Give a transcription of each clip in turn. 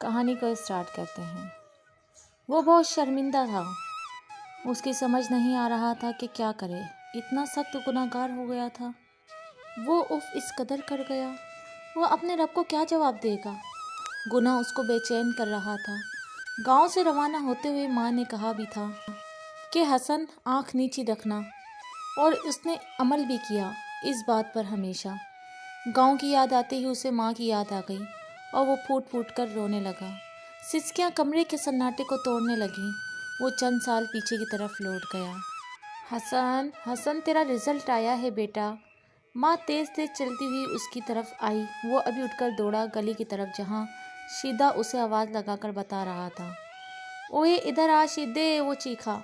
कहानी को स्टार्ट करते हैं। वो बहुत शर्मिंदा था। उसकी समझ नहीं आ रहा था कि क्या करे। इतना सख्त गुनाहगार हो गया था। वो इस कदर कर गया। वो अपने रब को क्या जवाब देगा। गुनाह उसको बेचैन कर रहा था। गांव से रवाना होते हुए माँ ने कहा भी था कि हसन आँख नीची रखना, और उसने अमल भी किया इस बात पर हमेशा। गांव की याद आते ही उसे माँ की याद आ गई और वो फूट फूट कर रोने लगा। सिसकियाँ कमरे के सन्नाटे को तोड़ने लगी। वो चंद साल पीछे की तरफ लौट गया। हसन, हसन, तेरा रिजल्ट आया है बेटा। माँ तेज तेज चलती हुई उसकी तरफ आई। वो अभी उठकर दौड़ा गली की तरफ, जहाँ शीदा उसे आवाज़ लगाकर बता रहा था। ओए इधर आ शीदे, वो चीखा।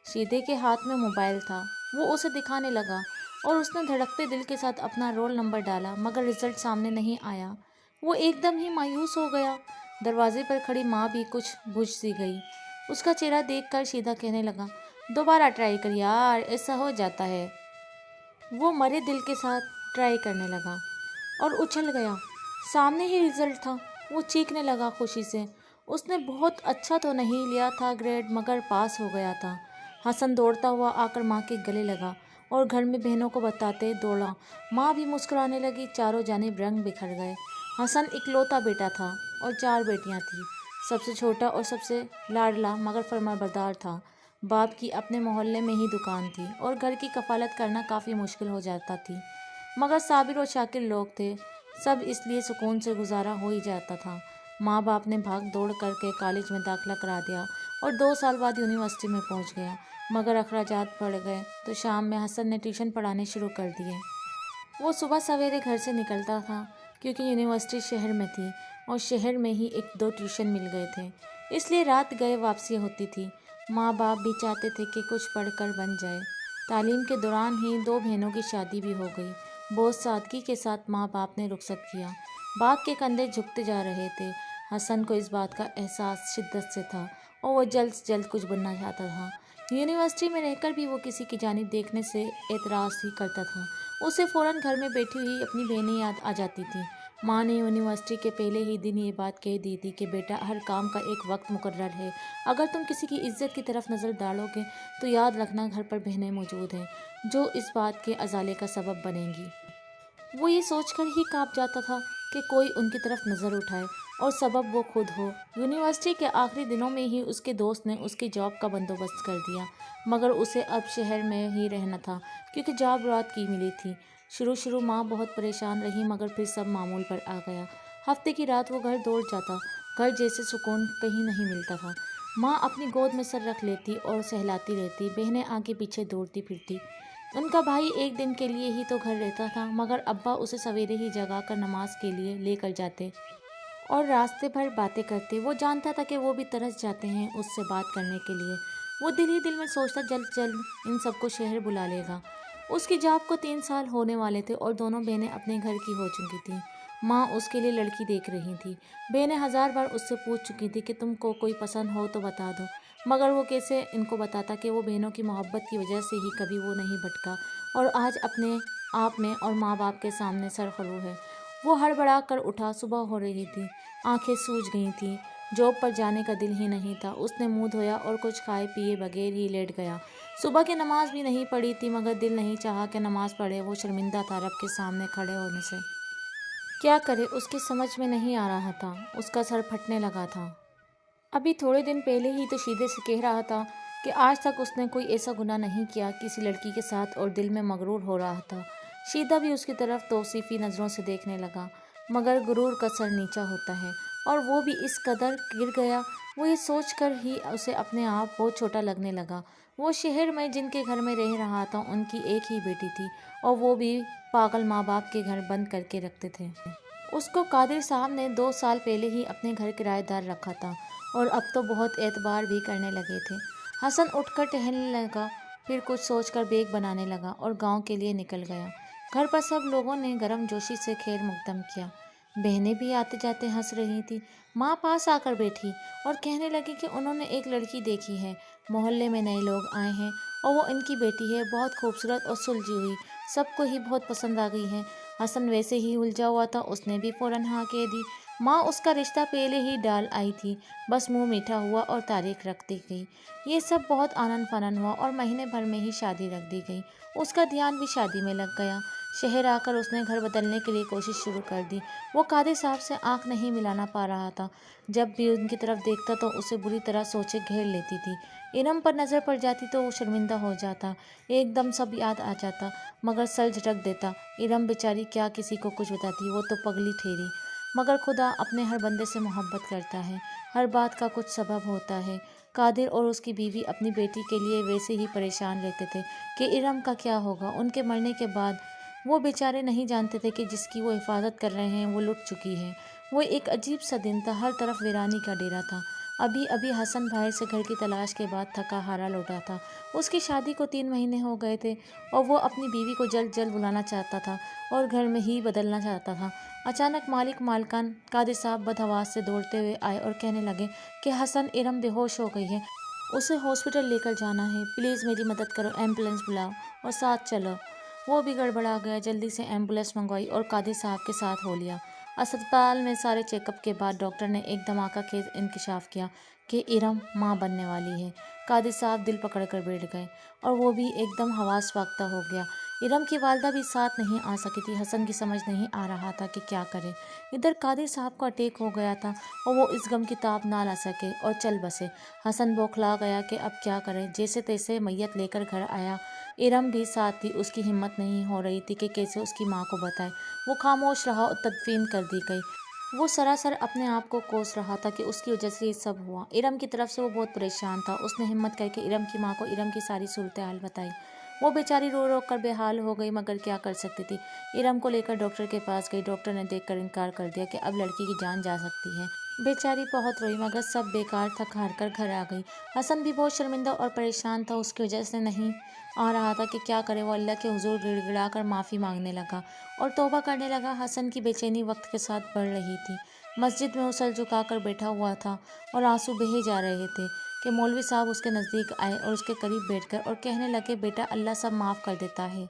शीदे के हाथ में मोबाइल था। वो उसे दिखाने लगा और उसने धड़कते दिल के साथ अपना रोल नंबर डाला, मगर रिजल्ट सामने नहीं आया। वो एकदम ही मायूस हो गया। दरवाजे पर खड़ी माँ भी कुछ बुझ सी गई। उसका चेहरा देखकर शीदा कहने लगा, दोबारा ट्राई कर यार, ऐसा हो जाता है। वो मरे दिल के साथ ट्राई करने लगा और उछल गया। सामने ही रिजल्ट था। वो चीखने लगा खुशी से। उसने बहुत अच्छा तो नहीं लिया था ग्रेड, मगर पास हो गया था। हसन दौड़ता हुआ आकर माँ के गले लगा और घर में बहनों को बताते दौड़ा। माँ भी मुस्कुराने लगी। चारों जानिब रंग बिखर गए। हसन इकलौता बेटा था और 4 बेटियां थीं। सबसे छोटा और सबसे लाडला मगर फरमाबरदार था। बाप की अपने मोहल्ले में ही दुकान थी और घर की कफालत करना काफ़ी मुश्किल हो जाता थी, मगर साबिर और शाकिर लोग थे, सब इसलिए सुकून से गुजारा हो ही जाता था। माँ बाप ने भाग दौड़ करके कॉलेज में दाखिला करा दिया और 2 साल बाद यूनिवर्सिटी में पहुँच गया, मगर अखराजात बढ़ गए तो शाम में हसन ने ट्यूशन पढ़ाने शुरू कर दिए। वो सुबह सवेरे घर से निकलता था क्योंकि यूनिवर्सिटी शहर में थी और शहर में ही 1-2 ट्यूशन मिल गए थे, इसलिए रात गए वापसी होती थी। माँ बाप भी चाहते थे कि कुछ पढ़कर बन जाए। तालीम के दौरान ही 2 बहनों की शादी भी हो गई। बहुत सादगी के साथ माँ बाप ने रुखसत किया। बाप के कंधे झुकते जा रहे थे। हसन को इस बात का एहसास शिद्दत से था और वो जल्द से जल्द कुछ बनना चाहता था। यूनिवर्सिटी में रहकर भी वो किसी की जानिब देखने से एतराज़ ही करता था। उसे फ़ौरन घर में बैठी हुई अपनी बहनें याद आ जाती थी। माँ ने यूनिवर्सिटी के पहले ही दिन ये बात कह दी थी कि बेटा, हर काम का एक वक्त मुकर्रर है। अगर तुम किसी की इज्जत की तरफ नज़र डालोगे तो याद रखना घर पर बहनें मौजूद हैं जो इस बात के अजाले का सबब बनेंगी। वो ये सोचकर ही काँप जाता था कि कोई उनकी तरफ नज़र उठाए और सबब वो खुद हो। यूनिवर्सिटी के आखिरी दिनों में ही उसके दोस्त ने उसकी जॉब का बंदोबस्त कर दिया, मगर उसे अब शहर में ही रहना था क्योंकि जॉब रात की मिली थी। शुरू माँ बहुत परेशान रही, मगर फिर सब मामूल पर आ गया। हफ्ते की रात वो घर दौड़ जाता। घर जैसे सुकून कहीं नहीं मिलता था। माँ अपनी गोद में सर रख लेती और सहलाती रहती। बहनें आगे पीछे दौड़ती फिरती। उनका भाई एक दिन के लिए ही तो घर रहता था, मगर अब्बा उसे सवेरे ही जगा कर नमाज के लिए लेकर जाते और रास्ते भर बातें करते। वो जानता था कि वो भी तरस जाते हैं उससे बात करने के लिए। वो दिल ही दिल में सोचता जल्द जल्द इन सबको शहर बुला लेगा। उसकी जॉब को 3 साल होने वाले थे और दोनों बहनें अपने घर की हो चुकी थीं। माँ उसके लिए लड़की देख रही थी। बहनें 1000 बार उससे पूछ चुकी थी कि तुमको कोई पसंद हो तो बता दो, मगर वो कैसे इनको बताता कि वो बहनों की मोहब्बत की वजह से ही कभी वो नहीं भटका और आज अपने आप में और माँ बाप के सामने सरखरू है। वो हड़बड़ा कर उठा। सुबह हो रही थी। आंखें सूज गई थीं। जॉब पर जाने का दिल ही नहीं था। उसने मुंह धोया और कुछ खाए पिए बगैर ही लेट गया। सुबह की नमाज भी नहीं पढ़ी थी, मगर दिल नहीं चाहा कि नमाज पढ़े। वो शर्मिंदा था रब के सामने खड़े होने से। क्या करे, उसकी समझ में नहीं आ रहा था। उसका सर फटने लगा था। अभी थोड़े दिन पहले ही तो शीदे से कह रहा था कि आज तक उसने कोई ऐसा गुनाह नहीं किया किसी लड़की के साथ, और दिल में मगरूर हो रहा था। शीदा भी उसकी तरफ तौसीफी नज़रों से देखने लगा, मगर गुरूर का सर नीचा होता है और वो भी इस कदर गिर गया। वो ये सोच कर ही उसे अपने आप बहुत छोटा लगने लगा। वो शहर में जिनके घर में रह रहा था उनकी एक ही बेटी थी और वो भी पागल माँ बाप के घर बंद करके रखते थे। उसको कादिर साहब ने 2 साल पहले ही अपने घर किराएदार रखा था और अब तो बहुत एतबार भी करने लगे थे। हसन उठकर टहलने लगा, फिर कुछ सोचकर बैग बनाने लगा और गांव के लिए निकल गया। घर पर सब लोगों ने गर्मजोशी से खैर मकदम किया। बहनें भी आते जाते हंस रही थी। माँ पास आकर बैठी और कहने लगी कि उन्होंने एक लड़की देखी है। मोहल्ले में नए लोग आए हैं और वो इनकी बेटी है, बहुत खूबसूरत और सुलझी हुई, सबको ही बहुत पसंद आ गई है। हसन वैसे ही उलझा हुआ था, उसने भी फ़ौरन हाँ कह दी। माँ उसका रिश्ता पहले ही डाल आई थी, बस मुंह मीठा हुआ और तारीख रख दी गई। ये सब बहुत आनन फानन हुआ और महीने भर में ही शादी रख दी गई। उसका ध्यान भी शादी में लग गया। शहर आकर उसने घर बदलने के लिए कोशिश शुरू कर दी। वो कादिर साहब से आंख नहीं मिलाना पा रहा था। जब भी उनकी तरफ देखता तो उसे बुरी तरह सोचें घेर लेती थी। इरम पर नज़र पड़ जाती तो वो शर्मिंदा हो जाता, एकदम सब याद आ जाता, मगर सर झटक देता। इरम बेचारी क्या किसी को कुछ बताती, वो तो पगली ठहरी। मगर खुदा अपने हर बंदे से मोहब्बत करता है, हर बात का कुछ सबब होता है। कादिर और उसकी बीवी अपनी बेटी के लिए वैसे ही परेशान रहते थे कि इरम का क्या होगा। उनके मरने के बाद वो बेचारे नहीं जानते थे कि जिसकी वो हिफाजत कर रहे हैं वो लुट चुकी है। वो एक अजीब सा दिन था, हर तरफ वीरानी का डेरा था। अभी अभी हसन भाई से घर की तलाश के बाद थका हारा लौटा था। उसकी शादी को 3 महीने हो गए थे और वो अपनी बीवी को जल्द जल्द बुलाना चाहता था और घर में ही बदलना चाहता था। अचानक मालिक मालकान कादिर साहब बदहवास से दौड़ते हुए आए और कहने लगे कि हसन, इरम बेहोश हो गई है, उसे हॉस्पिटल लेकर जाना है, प्लीज़ मेरी मदद करो, एम्बुलेंस बुलाओ और साथ चलो। वो भी गड़बड़ा गया, जल्दी से एम्बुलेंस मंगवाई और कादिर साहब के साथ हो लिया। अस्पताल में सारे चेकअप के बाद डॉक्टर ने एक धमाका खेज इंकशाफ किया कि इरम माँ बनने वाली है। कादिर साहब दिल पकड़ कर बैठ गए और वो भी एकदम हवास फाख्ता हो गया। इरम की वालदा भी साथ नहीं आ सकी थी। हसन की समझ नहीं आ रहा था कि क्या करे। इधर कादिर साहब को अटैक हो गया था और वो इस गम की ताप ना ला सके और चल बसे। हसन बौखला गया कि अब क्या करे। जैसे तैसे मैयत लेकर घर आया। इरम भी साथ थी, उसकी हिम्मत नहीं हो रही थी कि कैसे उसकी माँ को बताए। वो खामोश रहा और तदफीन कर दी गई। वो सरासर अपने आप को कोस रहा था कि उसकी वजह से ये सब हुआ। इरम की तरफ से वो बहुत परेशान था। उसने हिम्मत करके इरम की माँ को इरम की सारी सूरत हाल बताई। वो बेचारी रो रो कर बेहाल हो गई, मगर क्या कर सकती थी। इरम को लेकर डॉक्टर के पास गई। डॉक्टर ने देखकर इनकार कर दिया कि अब लड़की की जान जा सकती है। बेचारी बहुत रोई, मगर सब बेकार, थक हार कर घर आ गई। हसन भी बहुत शर्मिंदा और परेशान था। उसकी वजह से नहीं आ रहा था कि क्या करे। वो अल्लाह के हुजूर गिड़गिड़ा कर माफ़ी मांगने लगा और तौबा करने लगा। हसन की बेचैनी वक्त के साथ बढ़ रही थी। मस्जिद में वो सर झुकाकर बैठा हुआ था और आंसू बहे जा रहे थे कि मौलवी साहब उसके नज़दीक आए और उसके करीब बैठकर और कहने लगे, बेटा, अल्लाह सब माफ़ कर देता है,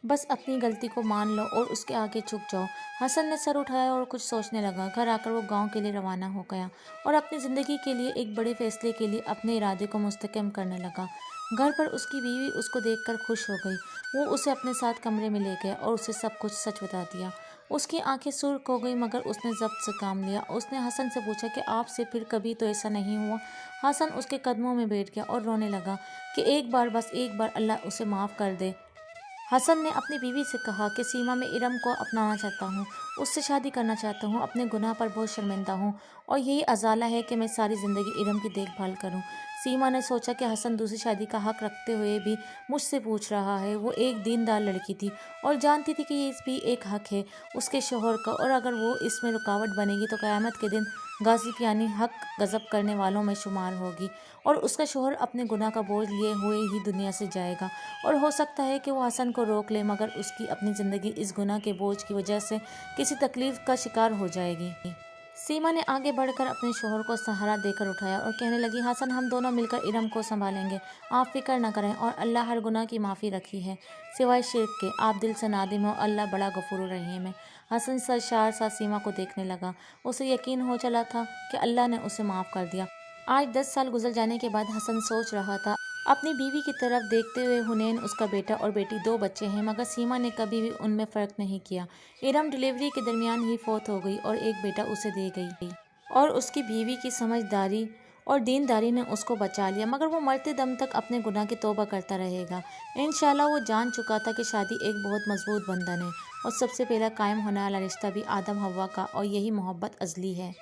बस अपनी गलती को मान लो और उसके आगे झुक जाओ। हसन ने सर उठाया और कुछ सोचने लगा। घर आकर वो गांव के लिए रवाना हो गया और अपनी ज़िंदगी के लिए एक बड़े फैसले के लिए अपने इरादे को मुस्तहकम करने लगा। घर पर उसकी बीवी उसको देखकर खुश हो गई। वो उसे अपने साथ कमरे में ले गया और उसे सब कुछ सच बता दिया। उसकी आंखें सुर्ख हो गई, मगर उसने ज़ब्त से काम लिया। उसने हसन से पूछा कि आपसे फिर कभी तो ऐसा नहीं हुआ। हसन उसके कदमों में बैठ गया और रोने लगा कि एक बार, बस एक बार, अल्लाह उसे माफ़ कर दे। हसन ने अपनी बीवी से कहा कि सीमा, मैं इरम को अपनाना चाहता हूँ, उससे शादी करना चाहता हूँ, अपने गुनाह पर बहुत शर्मिंदा हूँ और यही अजाला है कि मैं सारी ज़िंदगी इरम की देखभाल करूँ। सीमा ने सोचा कि हसन दूसरी शादी का हक रखते हुए भी मुझसे पूछ रहा है। वो एक दीनदार लड़की थी और जानती थी कि ये भी एक हक है उसके शोहर का, और अगर वो इसमें रुकावट बनेगी तो क़यामत के दिन गाज़िब यानी हक गज़ब करने वालों में शुमार होगी और उसका शोहर अपने गुनाह का बोझ लिए हुए ही दुनिया से जाएगा। और हो सकता है कि वो हसन को रोक ले, मगर उसकी अपनी ज़िंदगी इस गुनाह के बोझ की वजह से किसी तकलीफ़ का शिकार हो जाएगी। सीमा ने आगे बढ़कर अपने शोहर को सहारा देकर उठाया और कहने लगी, हसन, हम दोनों मिलकर इरम को संभालेंगे, आप फिक्र न करें, और अल्लाह हर गुनाह की माफ़ी रखी है सिवाय शिर्क के। आप दिल से नादिम हो, अल्लाह बड़ा गफूर रहीम है। हसन सरशार सा सीमा को देखने लगा। उसे यकीन हो चला था कि अल्लाह ने उसे माफ़ कर दिया। आज 10 साल गुजर जाने के बाद हसन सोच रहा था। अपनी बीवी की तरफ देखते हुए, हुनैन उसका बेटा और बेटी, 2 बच्चे हैं, मगर सीमा ने कभी भी उनमें फ़र्क नहीं किया। इरम डिलीवरी के दरमियान ही फौत हो गई और एक बेटा उसे दे गई और उसकी बीवी की समझदारी और दीनदारी ने उसको बचा लिया, मगर वो मरते दम तक अपने गुनाह की तौबा करता रहेगा। इंशाल्लाह। वो जान चुका था कि शादी एक बहुत मजबूत बंधन है और सबसे पहला कायम होने वाला रिश्ता भी आदम हव्वा का, और यही मोहब्बत अज़ली है।